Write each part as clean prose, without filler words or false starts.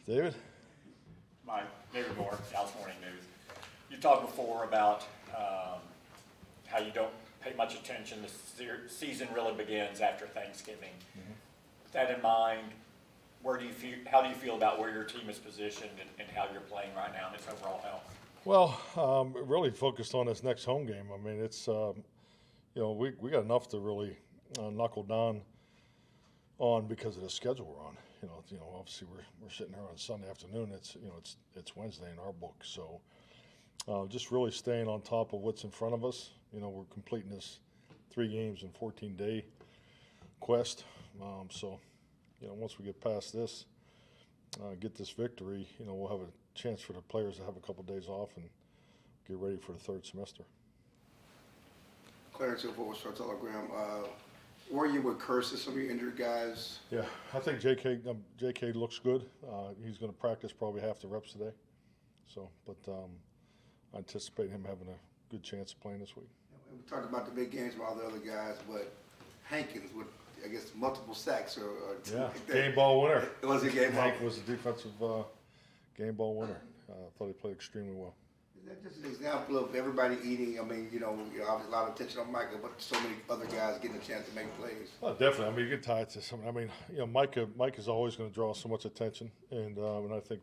David? Mike, David Moore, Dallas Morning News. You talked before about how you don't pay much attention. The season really begins after Thanksgiving. Mm-hmm. With that in mind, how do you feel about where your team is positioned and how you're playing right now and its overall health? Well, really focused on this next home game. I mean, it's we got enough to really knuckle down on because of the schedule we're on. Obviously we're sitting here on Sunday afternoon. It's Wednesday in our book, so just really staying on top of what's in front of us. We're completing this 3 games in 14-day quest. Once we get past this, get this victory, we'll have a chance for the players to have a couple of days off and get ready for the third semester. Clarence Hill, Star Telegram. Were you with curses, some of your injured guys? Yeah, I think JK looks good. He's going to practice probably half the reps today. I anticipate him having a good chance of playing this week. We talked about the big games with all the other guys, but Hankins with, I guess, multiple sacks or game ball winner. It was a game ball. Hank was a defensive game ball winner. I thought he played extremely well. Is that just an example of everybody eating? I mean, obviously a lot of attention on Michael, but so many other guys getting a chance to make plays. Oh, definitely. I mean, you get tied to something. I mean, Mike is always going to draw so much attention, and I think,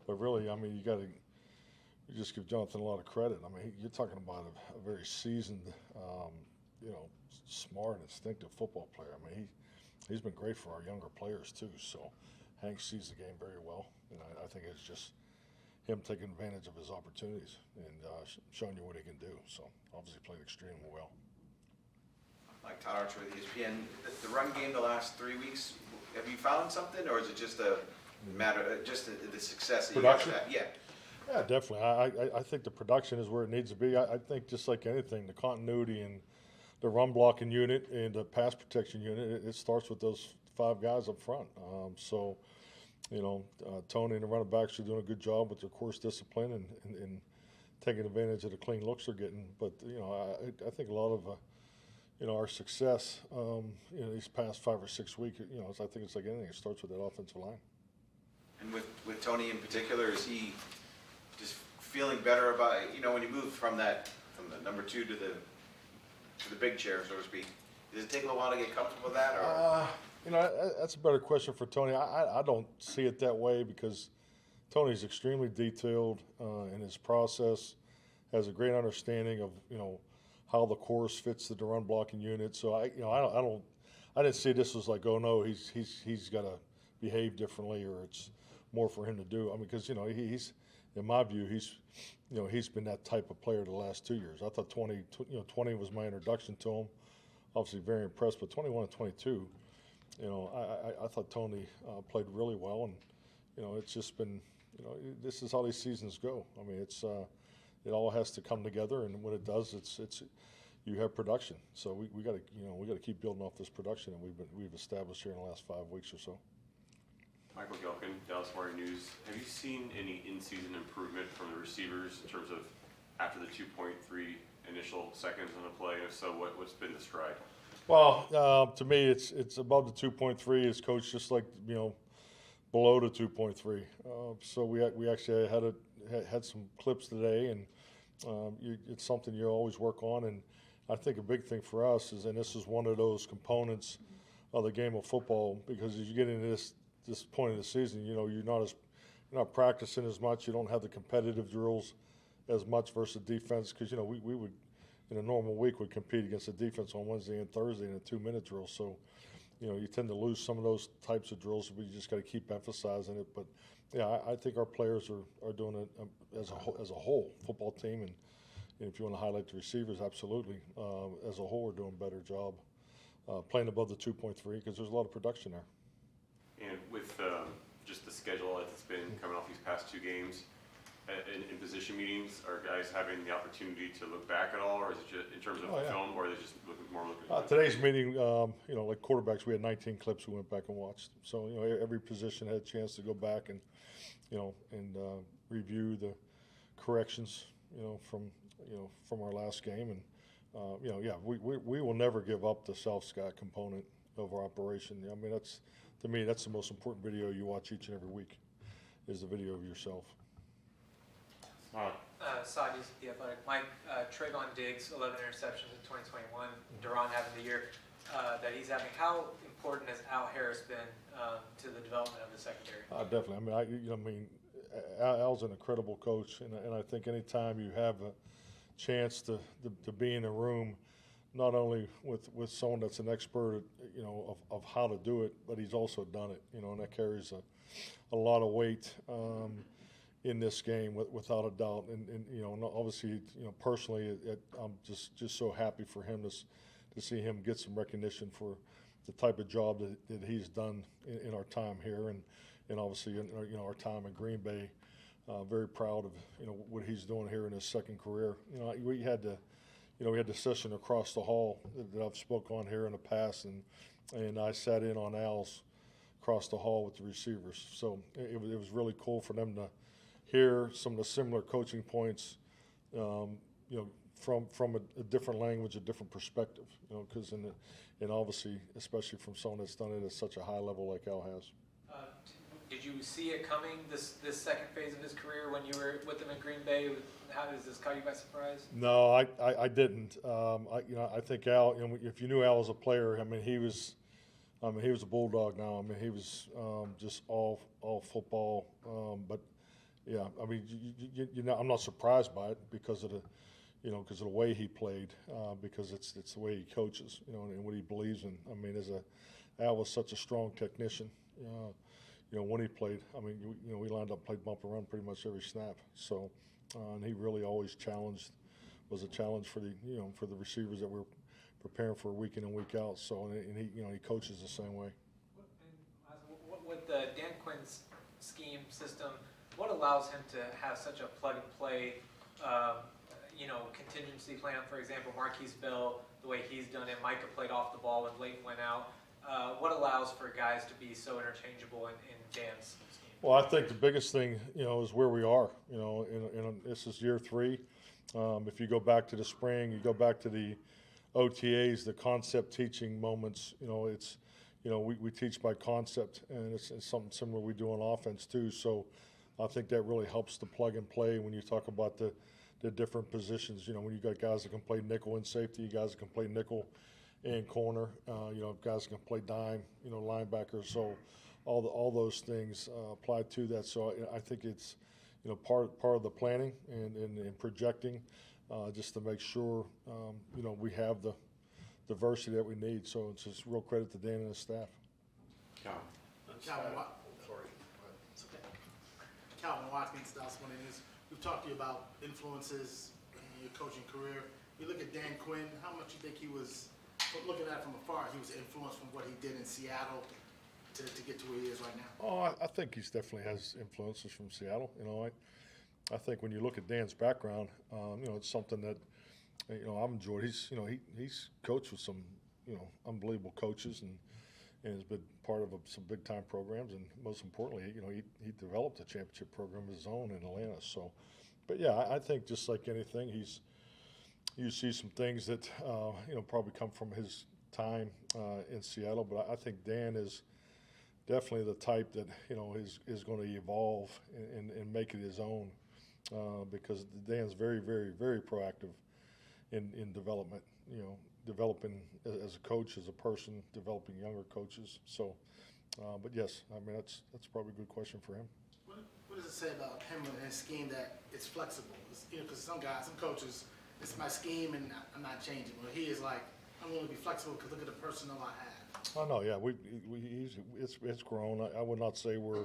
but really, I mean, you just give Jonathan a lot of credit. I mean, you're talking about a very seasoned, smart, instinctive football player. I mean, he's been great for our younger players too. So, Hank sees the game very well, and I think it's just him taking advantage of his opportunities and showing you what he can do. So, obviously played extremely well. Like Todd Archer with ESPN, the run game the last 3 weeks, have you found something, or is it just a matter, just the success that Production? you guys have? Yeah. Yeah, definitely. I think the production is where it needs to be. I think just like anything, the continuity and the run blocking unit and the pass protection unit, it starts with those 5 guys up front. Tony and the running backs are doing a good job with their course discipline and taking advantage of the clean looks they're getting. But, I think a lot of, our success, these past 5 or 6 weeks, I think it's like anything. It starts with that offensive line. And with Tony in particular, is he just feeling better about, when you move from the number 2 to the big chair, so to speak, does it take a little while to get comfortable with that? Or? That's a better question for Tony. I don't see it that way because Tony's extremely detailed in his process, has a great understanding of how the course fits the run blocking unit. So I didn't see this as like, oh no, he's got to behave differently or it's more for him to do. I mean, because he's in my view he's been that type of player the last 2 years. I thought 20 was my introduction to him. Obviously very impressed, but 21 and 22. I thought Tony played really well, and it's just been, this is how these seasons go. I mean, it all has to come together, and when it does, it's you have production. So we got to keep building off this production that we've established here in the last 5 weeks or so. Michael Gelkin, Dallas Morning News. Have you seen any in-season improvement from the receivers in terms of after the 2.3 initial seconds on the play? And if so, what's been the stride? Well, to me, it's above the 2.3. It's coached just like below the 2.3. So we actually had some clips today, and it's something you always work on. And I think a big thing for us is, and this is one of those components of the game of football, because as you get into this point of the season, you're not practicing as much. You don't have the competitive drills as much versus defense, because we would, in a normal week, would compete against the defense on Wednesday and Thursday in a 2-minute drill. So, you tend to lose some of those types of drills, but you just got to keep emphasizing it. But yeah, I think our players are doing it as a whole football team, and if you want to highlight the receivers, absolutely. As a whole, we're doing a better job playing above the 2.3 because there's a lot of production there. And with just the schedule that's been coming off these past 2 games, in position meetings, are guys having the opportunity to look back at all, or is it just in terms of film, or are they just looking? Today's meeting, like quarterbacks, we had 19 clips we went back and watched. So every position had a chance to go back and review the corrections, from our last game, and we will never give up the self-scout component of our operation. I mean, to me, that's the most important video you watch each and every week. is the video of yourself. Sadi's The Athletic. Mike, Trayvon Diggs, 11 interceptions in 2021. Duran having the year that he's having. How important has Al Harris been to the development of the secondary? Definitely. I mean, Al's an incredible coach, and I think anytime you have a chance to be in a room, not only with someone that's an expert, of how to do it, but he's also done it, and that carries a lot of weight in this game, without a doubt. And obviously, personally, I'm just so happy for him to see him get some recognition for the type of job that he's done in our time here, and obviously in our time in Green Bay. Very proud of what he's doing here in his second career. We had the session across the hall that I've spoke on here in the past, and I sat in on Al's across the hall with the receivers. So it was really cool for them to hear some of the similar coaching points, from a different language, a different perspective. Because and obviously, especially from someone that's done it at such a high level like Al has. Did you see it coming, this second phase of his career when you were with him in Green Bay? How does this caught you by surprise? No, I didn't. I think Al. If you knew Al as a player, he was a bulldog now. He was just all football. But yeah, I'm not surprised by it because of the way he played, because it's the way he coaches, and what he believes in. Al was such a strong technician. When he played, we lined up, played bump and run pretty much every snap. So, and he really always was a challenge for the receivers that we're preparing for week in and week out. So, and he coaches the same way. With the Dan Quinn's scheme system, what allows him to have such a plug and play, contingency plan? For example, Marquise Bell, the way he's done it, Micah played off the ball when Leighton went out. What allows for guys to be so interchangeable in Dan's scheme? Well, I think the biggest thing, is where we are. And this is year 3. If you go back to the spring, you go back to the OTAs, the concept teaching moments. It's, we teach by concept, and it's something similar we do on offense too. So I think that really helps to plug and play when you talk about the different positions. When you got guys that can play nickel and safety, guys that can play nickel and corner, guys can play dime, linebackers. So all those things apply to that. So I think it's, part of the planning and projecting, just to make sure, we have the diversity that we need. So it's just real credit to Dan and his staff. Calvin Watkins, Dallas Morning News. We've talked to you about influences in your coaching career. You look at Dan Quinn, how much you think he was, looking at it from afar, he was influenced from what he did in Seattle to get to where he is right now? Oh, I think he definitely has influences from Seattle. I think when you look at Dan's background, it's something that, I've enjoyed. He's coached with some, unbelievable coaches and has been part of some big time programs. And most importantly, he developed a championship program of his own in Atlanta. So, but yeah, I think just like anything, you see some things that, probably come from his time in Seattle. But I think Dan is definitely the type that, is going to evolve and make it his own, because Dan's very, very, very proactive in development, developing as a coach, as a person, developing younger coaches. So, but yes, that's probably a good question for him. What does it say about him and his scheme that it's flexible? Because some coaches, it's my scheme and I'm not changing. Well, he is like, I'm going to be flexible because look at the personnel I have. Oh no, yeah, it's grown. I would not say we're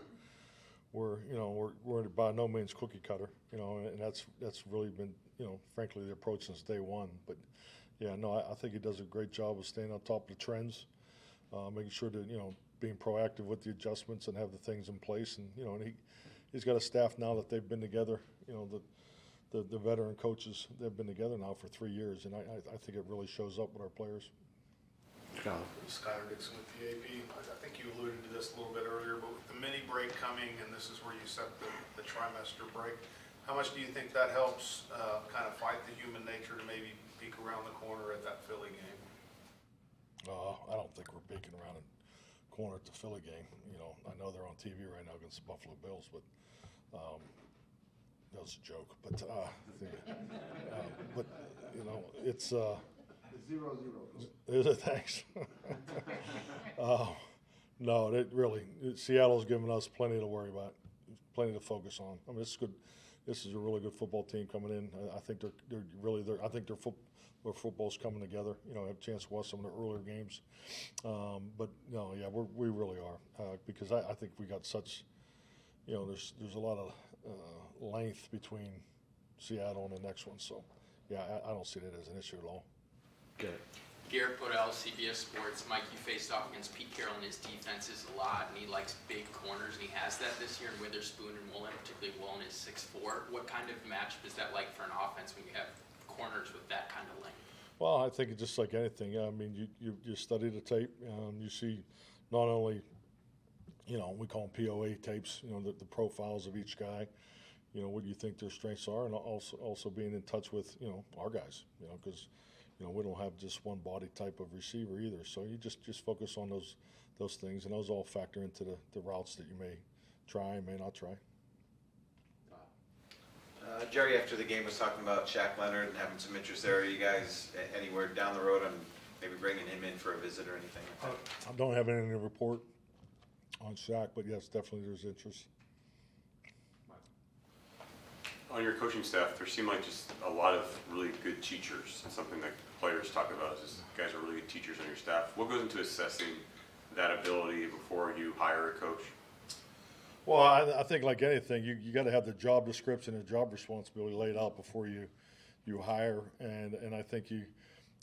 by no means cookie cutter, and that's really been, frankly, the approach since day one. But yeah, no, I think he does a great job of staying on top of the trends, making sure that, being proactive with the adjustments and have the things in place. And, and he's got a staff now that they've been together, the veteran coaches, they've been together now for 3 years. And I think it really shows up with our players. Skylar Dixon with the AP. I think you alluded to this a little bit earlier, but with the mini break coming, and this is where you set the trimester break, how much do you think that helps kind of fight the human nature to maybe peek around the corner at that Philly game? I don't think we're peeking around corner at the Philly game. You know, I know they're on TV right now against the Buffalo Bills, but that was a joke. But but you know, it's 0-0. is it? Thanks. No, Seattle's given us plenty to worry about, plenty to focus on. I mean, it's good. This is a really good football team coming in. I think I think their football's coming together. You know, I have a chance to watch some of the earlier games. But no, yeah, we really are because I think we got such, you know, there's a lot of length between Seattle and the next one. So yeah, I don't see that as an issue at all. Good. Garrett Podell, CBS Sports. Mike, you faced off against Pete Carroll in his defenses a lot, and he likes big corners, and he has that this year in Witherspoon and Woolen, particularly Woolen is 6'4". What kind of matchup is that like for an offense when you have corners with that kind of length? Well, I think it's just like anything. I mean, you study the tape. You see not only, you know, we call them POA tapes, you know, the profiles of each guy, you know, what do you think their strengths are, and also being in touch with, you know, our guys, you know, because, you know, we don't have just one body type of receiver either. So you just focus on those things, and those all factor into the routes that you may try and may not try. Jerry, after the game, was talking about Shaq Leonard and having some interest there. Are you guys anywhere down the road on maybe bringing him in for a visit or anything? I don't have anything to report on Shaq, but yes, definitely there's interest. On your coaching staff, there seem like just a lot of really good teachers. It's something that players talk about is just guys are really good teachers on your staff. What goes into assessing that ability before you hire a coach? Well, I think like anything, you got to have the job description and job responsibility laid out before you hire, and I think you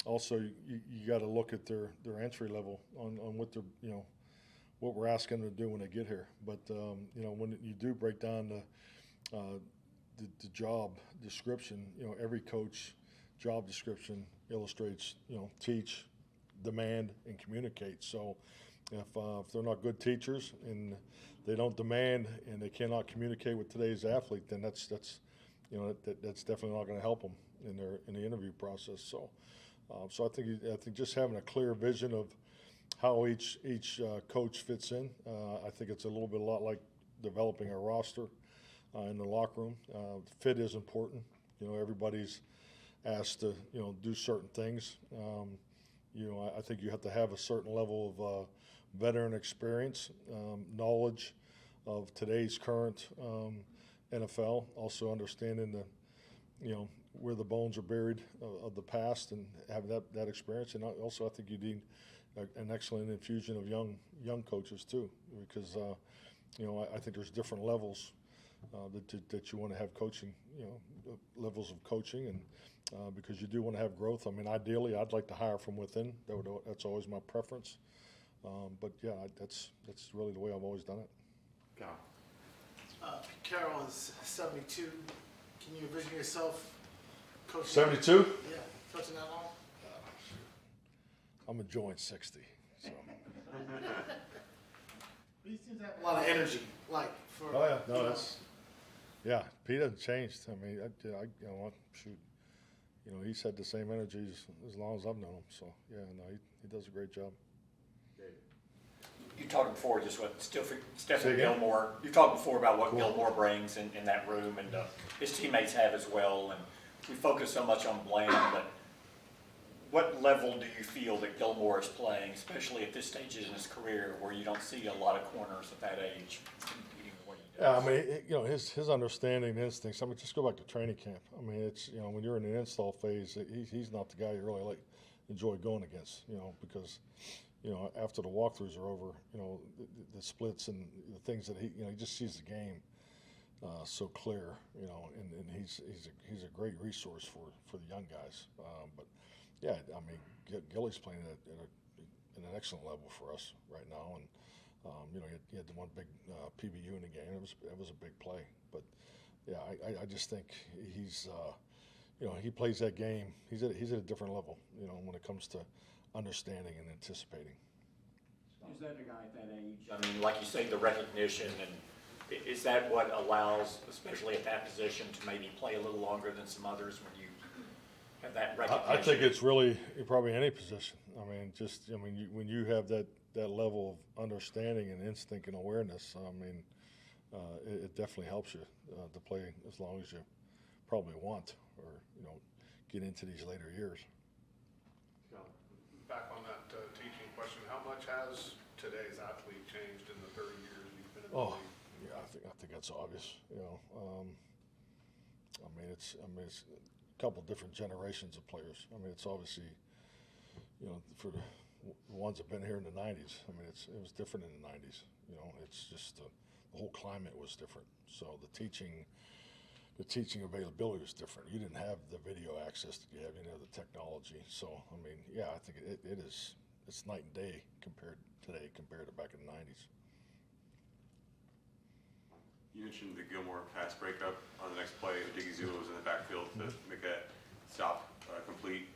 got to look at their entry level on what they're, you know, what we're asking them to do when they get here. But you know, when you do break down the job description, you know, every coach job description illustrates, you know, teach, demand, and communicate. So if they're not good teachers and they don't demand and they cannot communicate with today's athlete, then that's you know, that's definitely not going to help them in the interview process. So so I think just having a clear vision of how each coach fits in, I think it's a lot like developing a roster in the locker room. Fit is important. You know, everybody's asked to, you know, do certain things. You know, I think you have to have a certain level of veteran experience, knowledge of today's current NFL, also understanding you know, where the bones are buried of the past and have that experience. And also I think you need an excellent infusion of young coaches too, because you know, I think there's different levels that you want to have coaching, you know, levels of coaching, and because you do want to have growth. I mean, ideally, I'd like to hire from within. That's always my preference. But yeah, that's really the way I've always done it. Go. Carroll is 72. Can you envision yourself coaching? 72? Yeah, coaching that long? I'm enjoying 60. So. He seems to have a lot of energy, like for. Oh yeah, no, yeah. Pete hasn't changed. I mean, you know, shoot, you know, he's had the same energy as long as I've known him. So yeah, no, he does a great job. You talked before just what Say Stephen again? Gilmore, you talked before about what Gilmore brings in that room, and his teammates have as well, and we focus so much on Bland, but what level do you feel that Gilmore is playing, especially at this stage in his career where you don't see a lot of corners at that age competing with what he does? Yeah, I mean, you know, his understanding, instincts. I mean, just go back to training camp. I mean, it's, you know, when you're in the install phase, he's not the guy you really enjoy going against, you know, because, you know, after the walkthroughs are over, you know, the splits and the things that he just sees the game so clear, you know, and he's a great resource for the young guys. But yeah, I mean, Gilly's playing at an excellent level for us right now, and you know, he had the one big PBU in the game. It was a big play, but yeah, I just think he's you know, he plays that game. He's at a different level, you know, when it comes to understanding and anticipating. Is that a guy at that age? I mean, like you say, the recognition, and is that what allows, especially at that position, to maybe play a little longer than some others when you have that recognition? I think it's really probably any position. I mean, when you have that that level of understanding and instinct and awareness, I mean, it definitely helps you to play as long as you probably want, or get into these later years. Back on that teaching question, how much has today's athlete changed in the 30 years you've been in the league? Yeah, I think that's obvious. I mean, it's a couple different generations of players. I mean, it's obviously, for the ones that have been here in the '90s. I mean, it was different in the '90s. It's just the whole climate was different. So the teaching availability was different. You didn't have the video access that you have. You didn't have the technology. So I mean, yeah, I think it's night and day compared to back in the '90s. You mentioned the Gilmore pass breakup on the next play. Odigizua was in the backfield to make that stop complete.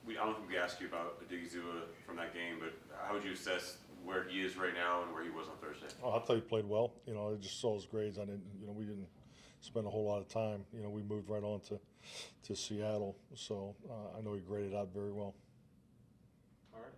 I don't think we asked you about Odigizua from that game, but how would you assess where he is right now and where he was on Thursday? Oh, I thought he played well. I just saw his grades. We didn't spend a whole lot of time. We moved right on to Seattle. So I know he graded out very well. All right.